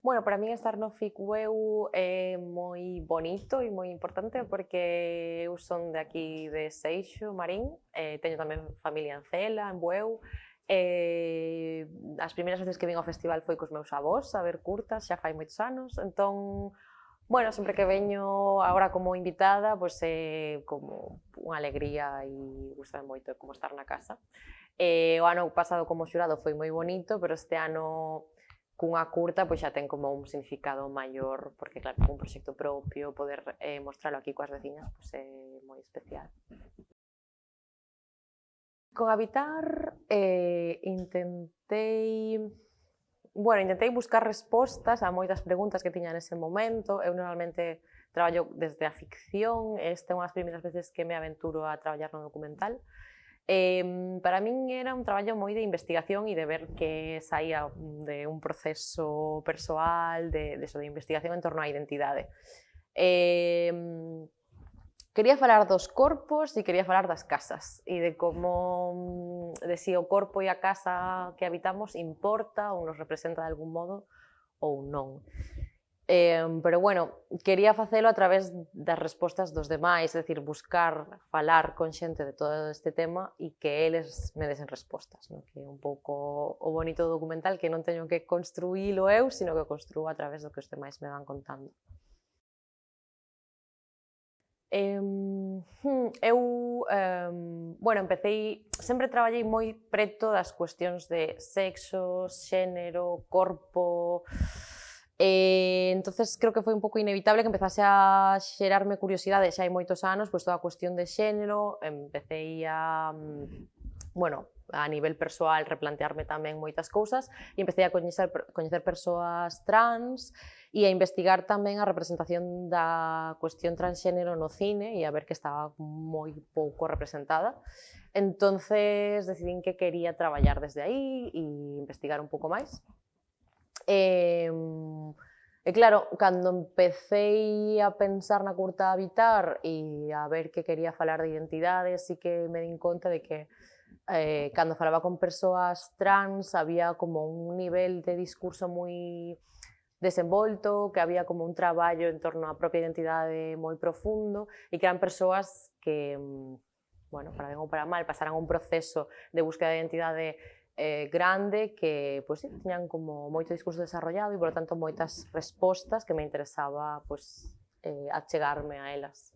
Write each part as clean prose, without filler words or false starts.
Bueno, para min estar no FICUEU é moi bonito e moi importante porque eu son de aquí de Seixo, Marín, teño tamén familia en Cela, en Bueu, as primeiras veces que vin ao festival foi cos meus avós a ver curtas, xa fai moitos anos, entón, bueno, sempre que veño agora como invitada, pois é como unha alegría e gusta moito como estar na casa. O ano pasado como xurado foi moi bonito, pero este ano cunha curta pois xa ten como un significado maior, porque claro, un proxecto propio, poder mostralo aquí coas veciñas, pois é moi especial. Con Habitar intentei buscar respostas a moitas preguntas que tiña nese momento. Eu normalmente traballo desde a ficción, esta é unha das primeiras veces que me aventuro a traballar no documental. Para min era un traballo moi de investigación e de ver que saía de un proceso persoal, de investigación en torno á identidade. Quería falar dos corpos e quería falar das casas e de como, de si o corpo e a casa que habitamos importa ou nos representa de algún modo ou non. Pero bueno, quería facelo a través das respostas dos demais, é dicir, buscar falar con xente de todo este tema e que eles me desen respostas, non? Que é un pouco o bonito do documental, que non teño que construílo eu, sino que construo a través do que os demais me van contando. Bueno, sempre traballei moi preto das cuestións de sexo, xénero, corpo. Entonces creo que foi un pouco inevitable que empezase a xerarme curiosidade xa hai moitos anos, pois toda a cuestión de xénero, empecei a, bueno, a nivel persoal replantearme tamén moitas cousas e empecé a coñecer persoas trans e a investigar tamén a representación da cuestión transxénero no cine e a ver que estaba moi pouco representada. Entonces decidín que quería traballar desde aí e investigar un pouco máis. E claro, cando empecéi a pensar na curta Habitar e a ver que quería falar de identidades, sí que me din conta de que cando falaba con persoas trans había como un nivel de discurso moi desenvolto, que había como un traballo en torno á propia identidade moi profundo e que eran persoas que, bueno, para ben ou para mal, pasaran un proceso de búsqueda de identidade grande que, pois, sí, tiñan como moito discurso desarrollado e, por lo tanto, moitas respostas que me interesaba, pois, achegarme a elas.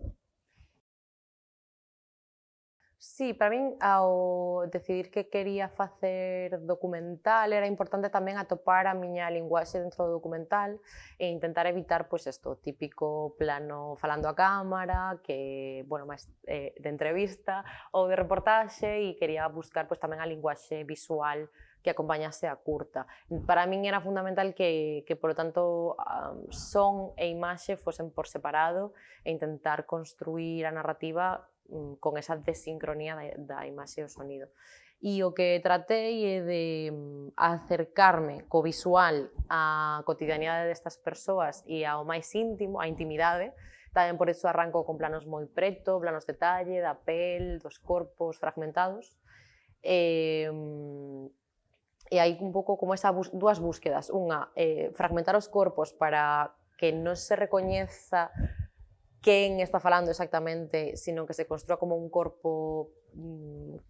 Sí, para min, ao decidir que quería facer documental, era importante tamén atopar a miña linguaxe dentro do documental e intentar evitar, pois, isto, o típico plano falando a cámara, que, bueno, máis de entrevista ou de reportaxe, e quería buscar, pois, tamén a linguaxe visual que acompañase a curta. Para min era fundamental que polo tanto, son e imaxe fosen por separado e intentar construir a narrativa con esa desincronía da imaxe e o sonido. E o que tratei é de acercarme co visual á cotidianidade destas persoas e ao máis íntimo, á intimidade. Tamén por iso arranco con planos moi preto, planos de talle, da pel, dos corpos fragmentados. E hai un pouco como dúas búsquedas. Unha, fragmentar os corpos para que non se recoñeza quen está falando exactamente, sino que se construa como un corpo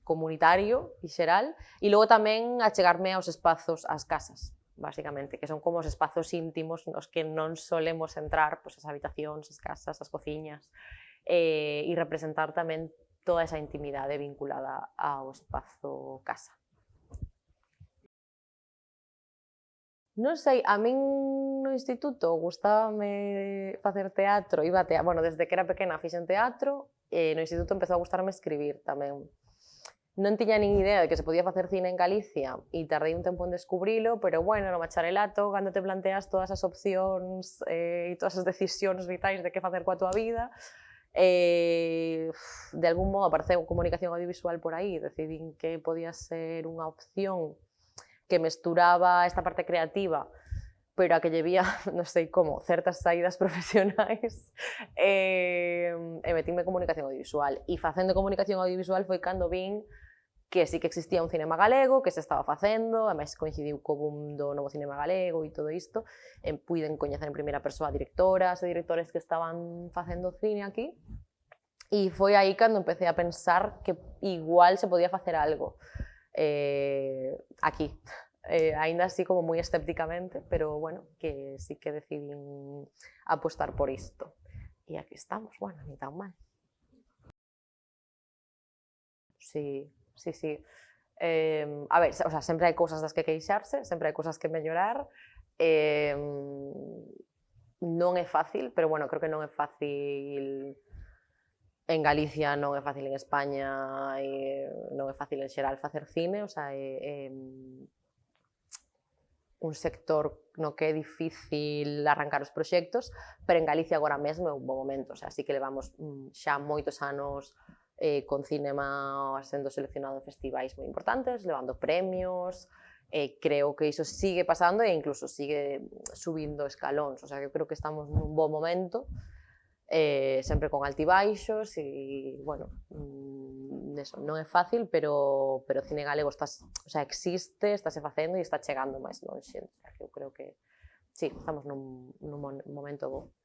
comunitario e xeral, e logo tamén achegarme aos espazos, ás casas, basicamente, que son como os espazos íntimos nos que non solemos entrar, pois as habitacións, as casas, as cociñas, e representar tamén toda esa intimidade vinculada ao espazo casa. Non sei, a min no instituto gustábame facer teatro, bueno, desde que era pequena fixen teatro, e no instituto empezou a gustarme escribir tamén. Non tiña nin idea de que se podía facer cine en Galicia e tardei un tempo en descubrilo, pero bueno, no bacharelato, cando te planteas todas as opcións e todas as decisións vitais de que facer coa tua vida, de algún modo apareceu comunicación audiovisual por aí, decidín que podía ser unha opción que mesturaba esta parte creativa, pero a que lle vía, non sei como, certas saídas profesionais, e metíme en comunicación audiovisual. E facendo comunicación audiovisual foi cando vin que sí que existía un cinema galego, que se estaba facendo, ademais coincidiu co boom do novo cinema galego e todo isto, puiden coñecer en primeira persoa directoras e directores que estaban facendo cine aquí, e foi aí cando empecé a pensar que igual se podía facer algo aquí. Aínda así como moi escépticamente, pero bueno, que sí que decidín apostar por isto. E aquí estamos, bueno, ni tan mal. Sí, sí, sí. A ver, o sea, sempre hai cousas das que queixarse, sempre hai cousas que mellorar. Non é fácil, pero bueno, creo que non é fácil en Galicia, non é fácil en España, non é fácil en xeral facer cine, o sea, é un sector no que é difícil arrancar os proxectos, pero en Galicia agora mesmo é un bo momento, o sea, así que levamos xa moitos anos con cinema sendo seleccionado en festivais moi importantes, levando premios, creo que iso sigue pasando e incluso sigue subindo escalóns, o sea, que creo que estamos nun bo momento, sempre con altibaixos e, bueno, eso, non é fácil, pero o cine galego o sea, existe, estáse facendo e está chegando máis lonxe, o sea, que eu creo que sí, estamos nun momento bo.